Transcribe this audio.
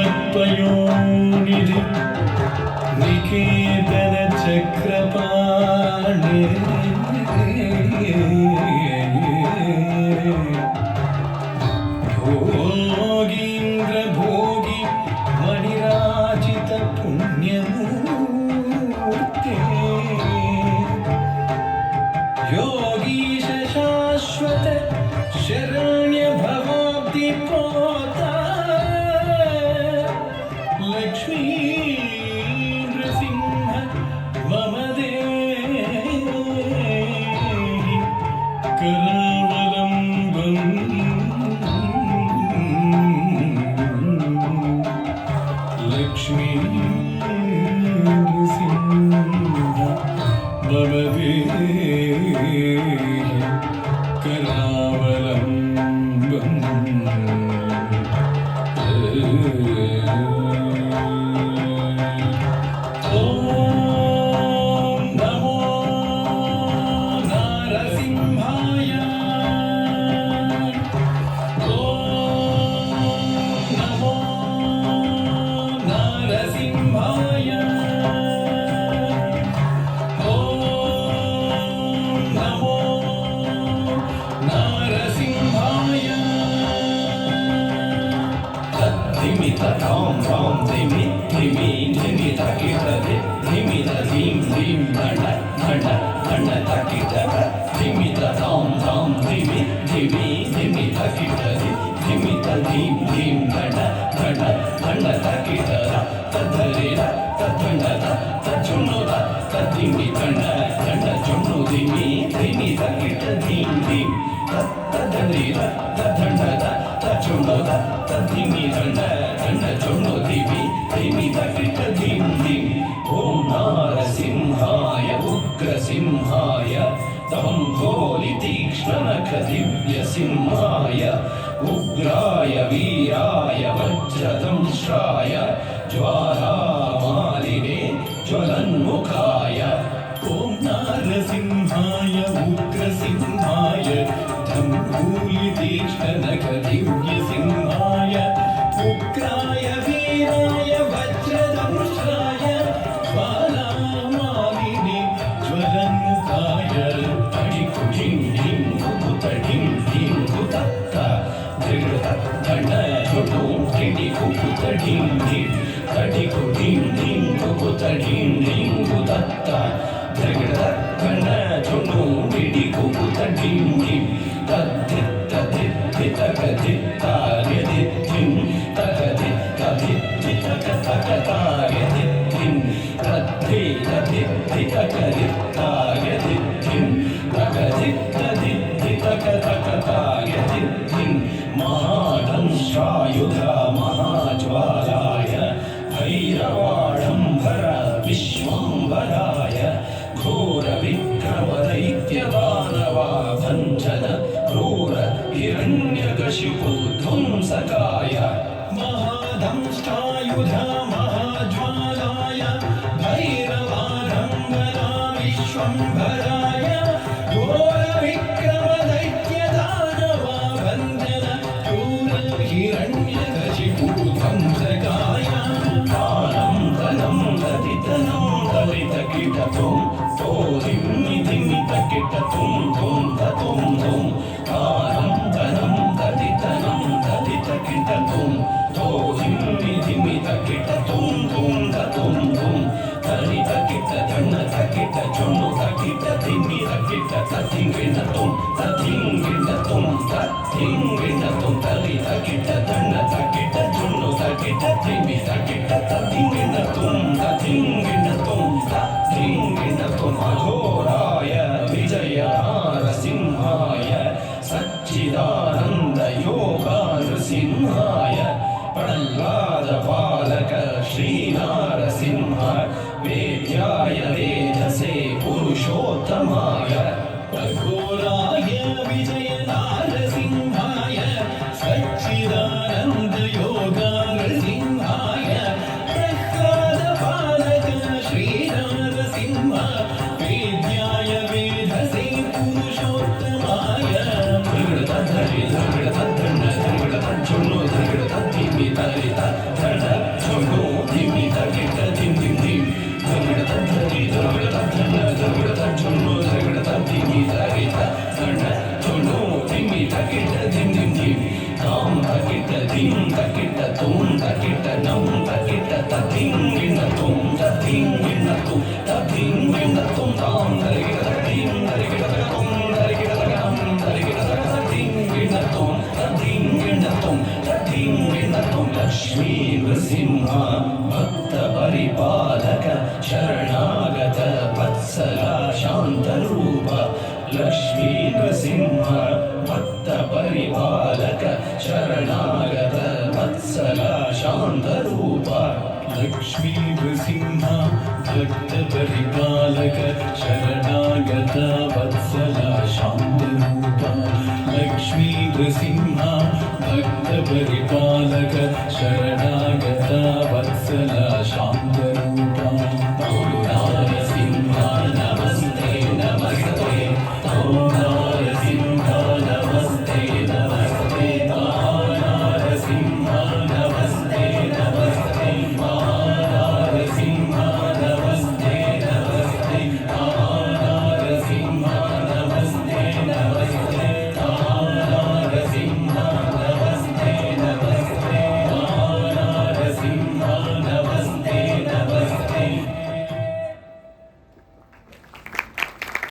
श्रीमत्पयोनिधि निकेतन चक्रपाणे भोगीन्द्र भोगी मणिराजित पुण्यमूर्ते योगीश शाश्वत शरण्य भवाब्धि पोता लक्ष्मी नृसिंह मम देहि करावलम्बम् लक्ष्मी नृसिंह मम देहि करावलम्बम् Tom Tom Dhimi Dhimi Dhimi Takita Dhimi da Dhim Dhim Dhanda Dhanda Dhanda Takita Dhimi da Tom Tom Dhimi Dhimi Dhimi Takita Dhimi da Dhim Dhim Dhanda Dhanda Dhanda Takita Tadharira Tadhanda Tadjunoda Tadhimi Dhanda Dhanda Junnu Dhimi Dhimi Takita Dhim Dhim Tadharira Tadhanda Tadjunoda Tadhimi Dhanda Junnu Dhimi Dhimi Takita Dhim Dhim Om Narasimhaya Ugra Simhaya Tam Koli Tikshnanaka Divya Simhaya Ugraya Viraya Vajradamshraya Jwara Maline Jwalanmukhaya Om Narasimhaya Ugra Simhaya Tam Koli Tikshnanaka Divya Simhaya Ugraya Viraya Vajradamshraya Jwalamaline Jwalanmukhaya Tadiku Dhim Dhim Kukuta Dhim Dhim Kutatta Dhirata Dhanda Junnu Dhimi Kukuta Dhim Dhim Tadiku Dhim Dhim Kukuta Dhim Dhim Kutatta Dhirata Dhanda Junnu Dhimi Kukuta Dhim Dhim Tadhit Tadhit Tadhit Tadhit Dhim Tadhit Tadhit Tadhit Tadhit Dhim Tadhit Tadhit Tadhit Tadhit Dhim Tadhit Tadhit Tadhit Dhim Mahadamshayudha Mahajwalaya Bhairavadambara Vishwambaraya Ghora Vikrama Daityavanava Bhanjana Krura Hiranyakashipu Dhumsakaya Mahadamshayudha Mahajwalaya Bhairavadambara Vishwambaraya Ghora Vikrama Daityavanava Bhanjana Krura Hiranyakashipu Dhumsakaya Dhanam Dhanam Daditanam Daditakitatum Todim Nidhimi Takitatum Tum Tatum Tum Dhanam Dhanam Daditanam Daditakitatum Todim Nidhimi Takitatum Tum Tatum Tum Daditakita Dhanna Takita Junnu Takita Dhimi Takita Tathinginatum Tathinginatum Tathinginatum Daditakita Dhanna Takita Junnu Takita Dhimi Takita Tathinginatum Tathinginatum Tathinginatum Aghoraya Vijaya Narasimhaya Satchidananda Yoga Narasimhaya Prahlada Palaka Shri Narasimha Vedyaya Vedase Purushottamaya Aghoraya Vijaya Narasimhaya Satchidananda Yoga Narasimhaya Prahlada Palaka Shri Narasimha Vedyaya Vedase Purushottamaya Dhirgata Dhari Dhirgata Dhanda Dhirgata Junnu Dhirgata Dhimi Dharita Dhanda తదిం తకిట తుం తకిట నం తకిట తదిం వినతుం తదిం వినతుం తదిం వినతుం తాం తరిగిట తదిం తరిగిట తగం తరిగిట తగం తరిగిట తదిం వినతుం తదిం వినతుం తదిం వినతుం లక్ష్మీ నృసింహ భక్త పరిపాలక శరణాగత వత్సల శాంత రూప లక్ష్మీ నృసింహ భక్త పరిపాలక శరణాగత వత్సల శాంత రూప లక్ష్మీ నృసింహ భక్త పరిపాలక శరణాగత వత్సల శాంత రూప లక్ష్మీ నృసింహ భక్త పరిపాలక శరణాగత వత్సల శాంత రూప